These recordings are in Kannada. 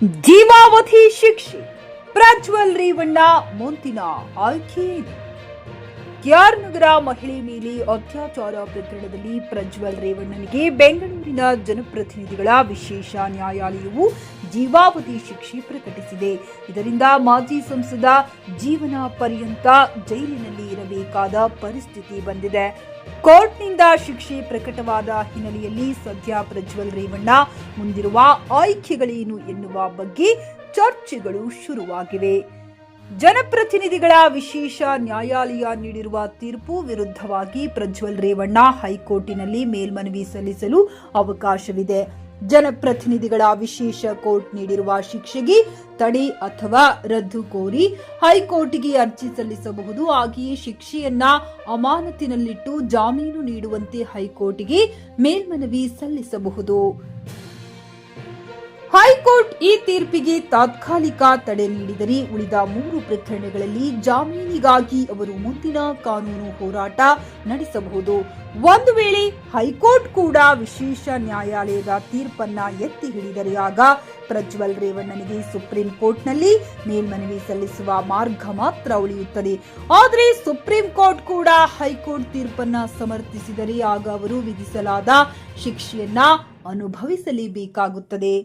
ಜೀವಾವಧಿ ಶಿಕ್ಷೆ ಪ್ರಜ್ವಲ್ ರೇವಣ್ಣ ಮುಂದಿನ ಆಯ್ಕೆ ಏನು? ಕೆಆರ್ ನಗರ ಮಹಿಳೆ ಮೇಲೆ ಅತ್ಯಾಚಾರ ಪ್ರಕರಣದಲ್ಲಿ ಪ್ರಜ್ವಲ್ ರೇವಣ್ಣನಿಗೆ ಬೆಂಗಳೂರಿನ ಜನಪ್ರತಿನಿಧಿಗಳ ವಿಶೇಷ ನ್ಯಾಯಾಲಯವು ಜೀವಾವಧಿ ಶಿಕ್ಷೆ ಪ್ರಕಟಿಸಿದೆ. ಇದರಿಂದ ಮಾಜಿ ಸಂಸದ ಜೀವನ ಪರ್ಯಂತ ಜೈಲಿನಲ್ಲಿ ಇರಬೇಕಾದ ಪರಿಸ್ಥಿತಿ ಬಂದಿದೆ. ಕೋರ್ಟ್ನಿಂದ ಶಿಕ್ಷೆ ಪ್ರಕಟವಾದ ಹಿನ್ನೆಲೆಯಲ್ಲಿ ಸದ್ಯ ಪ್ರಜ್ವಲ್ ರೇವಣ್ಣ ಮುಂದಿರುವ ಆಯ್ಕೆಗಳೇನು ಎನ್ನುವ ಬಗ್ಗೆ ಚರ್ಚೆಗಳು ಶುರುವಾಗಿವೆ. ಜನಪ್ರತಿನಿಧಿಗಳ ವಿಶೇಷ ನ್ಯಾಯಾಲಯ ನೀಡಿರುವ ತೀರ್ಪು ವಿರುದ್ಧವಾಗಿ ಪ್ರಜ್ವಲ್ ರೇವಣ್ಣ ಹೈಕೋರ್ಟಿನಲ್ಲಿ ಮೇಲ್ಮನವಿ ಸಲ್ಲಿಸಲು ಅವಕಾಶವಿದೆ. ಜನಪ್ರತಿನಿಧಿಗಳ ವಿಶೇಷ ಕೋರ್ಟ್ ನೀಡಿರುವ ಶಿಕ್ಷೆಗೆ ತಡೆ ಅಥವಾ ರದ್ದು ಕೋರಿ ಹೈಕೋರ್ಟ್ಗೆ ಅರ್ಜಿ ಸಲ್ಲಿಸಬಹುದು. ಹಾಗೆಯೇ ಶಿಕ್ಷೆಯನ್ನ ಅಮಾನತಿನಲ್ಲಿಟ್ಟು ಜಾಮೀನು ನೀಡುವಂತೆ ಹೈಕೋರ್ಟ್ಗೆ ಮೇಲ್ಮನವಿ ಸಲ್ಲಿಸಬಹುದು. ಹೈಕೋರ್ಟ್ ಈ ತೀರ್ಪಿಗೆ ತಾತ್ಕಾಲಿಕ ತಡೆ ನೀಡಿದರೆ ಉಳಿದ 3 ಪ್ರಕರಣಗಳಲ್ಲಿ ಜಾಮೀನಿಗಾಗಿ ಅವರು ಮುಂದಿನ ಕಾನೂನು ಹೋರಾಟ ನಡೆಸಬಹುದು. ಒಂದು ವೇಳೆ ಹೈಕೋರ್ಟ್ ಕೂಡ ವಿಶೇಷ ನ್ಯಾಯಾಲಯದ ತೀರ್ಪನ್ನ ಎತ್ತಿ ಹಿಡಿದರೆ ಆಗ ಪ್ರಜ್ವಲ್ ರೇವಣ್ಣನಿಗೆ ಸುಪ್ರೀಂ ಕೋರ್ಟ್ನಲ್ಲಿ ಮೇಲ್ಮನವಿ ಸಲ್ಲಿಸುವ ಮಾರ್ಗ ಮಾತ್ರ ಉಳಿಯುತ್ತದೆ. ಆದರೆ ಸುಪ್ರೀಂ ಕೋರ್ಟ್ ಕೂಡ ಹೈಕೋರ್ಟ್ ತೀರ್ಪನ್ನ ಸಮರ್ಥಿಸಿದರೆ ಆಗ ಅವರು ವಿಧಿಸಲಾದ ಶಿಕ್ಷೆಯನ್ನ ಅನುಭವಿಸಲೇಬೇಕಾಗುತ್ತದೆ.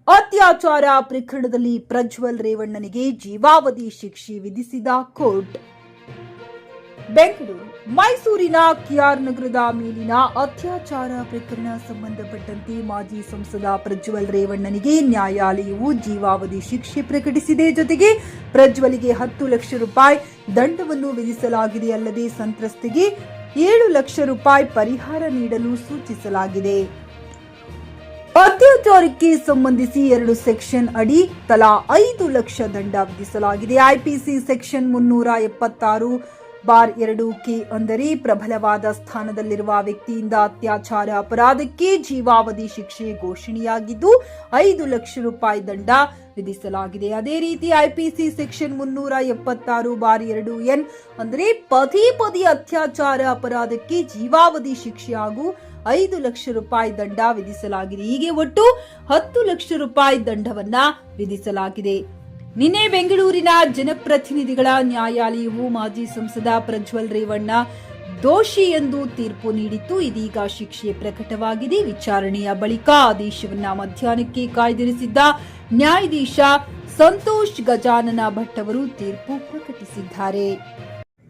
ಅತ್ಯಾಚಾರ ಪ್ರಕರಣದಲ್ಲಿ ಪ್ರಜ್ವಲ್ ರೇವಣ್ಣನಿಗೆ ಜೀವಾವಧಿ ಶಿಕ್ಷೆ ವಿಧಿಸಿದ ಕೋರ್ಟ್. ಬೆಂಗಳೂರು ಮೈಸೂರಿನ ಕೆಆರ್ ನಗರದ ಮೇಲಿನ ಅತ್ಯಾಚಾರ ಪ್ರಕರಣ ಸಂಬಂಧಪಟ್ಟಂತೆ ಮಾಜಿ ಸಂಸದ ಪ್ರಜ್ವಲ್ ರೇವಣ್ಣನಿಗೆ ನ್ಯಾಯಾಲಯವು ಜೀವಾವಧಿ ಶಿಕ್ಷೆ ಪ್ರಕಟಿಸಿದೆ. ಜೊತೆಗೆ ಪ್ರಜ್ವಲ್ಗೆ 10 ಲಕ್ಷ ರೂಪಾಯಿ ದಂಡವನ್ನು ವಿಧಿಸಲಾಗಿದೆ. ಅಲ್ಲದೆ ಸಂತ್ರಸ್ತೆಗೆ 7 ಲಕ್ಷ ರೂಪಾಯಿ ಪರಿಹಾರ ನೀಡಲು ಸೂಚಿಸಲಾಗಿದೆ. ಅತ್ಯಾಚಾರಕ್ಕೆ ಸಂಬಂಧಿಸಿ 2 ಸೆಕ್ಷನ್ ಅಡಿ ತಲಾ 5 ಲಕ್ಷ ದಂಡ ವಿಧಿಸಲಾಗಿದೆ. ಐಪಿಸಿ ಸೆಕ್ಷನ್ 376/2 ಅಂದರೆ ಪ್ರಬಲವಾದ ಸ್ಥಾನದಲ್ಲಿರುವ ವ್ಯಕ್ತಿಯಿಂದ ಅತ್ಯಾಚಾರ ಅಪರಾಧಕ್ಕೆ ಜೀವಾವಧಿ ಶಿಕ್ಷೆ ಘೋಷಣೆಯಾಗಿದ್ದು 5 ಲಕ್ಷ ರೂಪಾಯಿ ದಂಡ ವಿಧಿಸಲಾಗಿದೆ. ಅದೇ ರೀತಿ ಐಪಿಸಿ ಸೆಕ್ಷನ್ 376/2 ಅಂದರೆ ಪದೇ ಪದೇ ಅತ್ಯಾಚಾರ ಅಪರಾಧಕ್ಕೆ ಜೀವಾವಧಿ ಶಿಕ್ಷೆ ಹಾಗೂ 5 ಲಕ್ಷ ರೂಪಾಯಿ ದಂಡ ವಿಧಿಸಲಾಗಿದೆ. ಹೀಗೆ ಒಟ್ಟು 10 ಲಕ್ಷ ರೂಪಾಯಿ ದಂಡವನ್ನ ವಿಧಿಸಲಾಗಿದೆ. ನಿನ್ನೆ ಬೆಂಗಳೂರಿನ ಜನಪ್ರತಿನಿಧಿಗಳ ನ್ಯಾಯಾಲಯವು ಮಾಜಿ ಸಂಸದ ಪ್ರಜ್ವಲ್ ರೇವಣ್ಣ ದೋಷಿ ಎಂದು ತೀರ್ಪು ನೀಡಿತ್ತು. ಇದೀಗ ಶಿಕ್ಷೆ ಪ್ರಕಟವಾಗಿದೆ. ವಿಚಾರಣೆಯ ಬಳಿಕ ಆದೇಶವನ್ನ ಮಧ್ಯಾಹ್ನಕ್ಕೆ ಕಾಯ್ದಿರಿಸಿದ್ದ ನ್ಯಾಯಾಧೀಶ ಸಂತೋಷ್ ಗಜಾನನ ಭಟ್ ಅವರು ತೀರ್ಪು ಪ್ರಕಟಿಸಿದ್ದಾರೆ.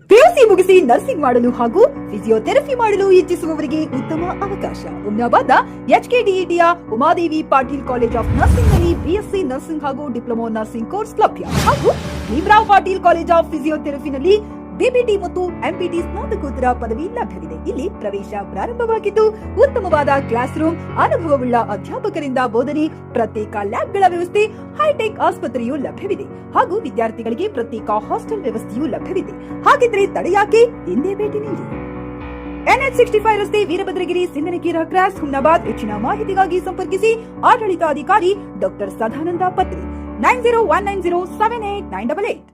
ಪಿಯುಸಿ ಮುಗಿಸಿ ನರ್ಸಿಂಗ್ ಮಾಡಲು ಹಾಗೂ ಫಿಸಿಯೋಥೆರಪಿ ಮಾಡಲು ಇಚ್ಛಿಸುವವರಿಗೆ ಉತ್ತಮ ಅವಕಾಶ. ಹುಮ್ನಾಬಾದ್ನ ಎಚ್ಕೆಡಿಇಟಿಯ Umadevi Patil college of nursing ನಲ್ಲಿ ಬಿಎಸ್ಸಿ ನರ್ಸಿಂಗ್ ಹಾಗೂ ಡಿಪ್ಲೊಮಾ ನರ್ಸಿಂಗ್ ಕೋರ್ಸ್ ಲಭ್ಯ. ಹಾಗೂ ಭೀಮ್ರಾವ್ ಪಾಟೀಲ್ ಕಾಲೇಜ್ ಆಫ್ ಫಿಸಿಯೋಥೆರಪಿನಲ್ಲಿ ಬಿಬಿಟಿ ಮತ್ತು ಎಂಪಿಟಿ ಸ್ನಾತಕೋತ್ತರ ಪದವಿ ಲಭ್ಯವಿದೆ. ಇಲ್ಲಿ ಪ್ರವೇಶ ಪ್ರಾರಂಭವಾಗಿದ್ದು ಉತ್ತಮವಾದ ಕ್ಲಾಸ್ ರೂಮ್, ಅನುಭವವುಳ್ಳ ಅಧ್ಯಾಪಕರಿಂದ ಬೋಧನೆ, ಪ್ರತ್ಯೇಕ ಲ್ಯಾಬ್ಗಳ ವ್ಯವಸ್ಥೆ, ಹೈಟೆಕ್ ಆಸ್ಪತ್ರೆಯೂ ಲಭ್ಯವಿದೆ. ಹಾಗೂ ವಿದ್ಯಾರ್ಥಿಗಳಿಗೆ ಪ್ರತ್ಯೇಕ ಹಾಸ್ಟೆಲ್ ವ್ಯವಸ್ಥೆಯೂ ಲಭ್ಯವಿದೆ. ಹಾಗಿದ್ರೆ ತಡೆಯಾಕೆ? ಹಿಂದೆ ಭೇಟಿ ನೀಡಿ. NH65 ರಸ್ತೆ, ವೀರಭದ್ರಗಿರಿ, ಸಿಂಗನಕೀರ ಕ್ರಾಸ್, ಹುಮ್ನಾಬಾದ್. ಹೆಚ್ಚಿನ ಮಾಹಿತಿಗಾಗಿ ಸಂಪರ್ಕಿಸಿ ಆಡಳಿತಾಧಿಕಾರಿ ಡಾಕ್ಟರ್ ಸದಾನಂದ ಪತ್ರಿ 9019078988.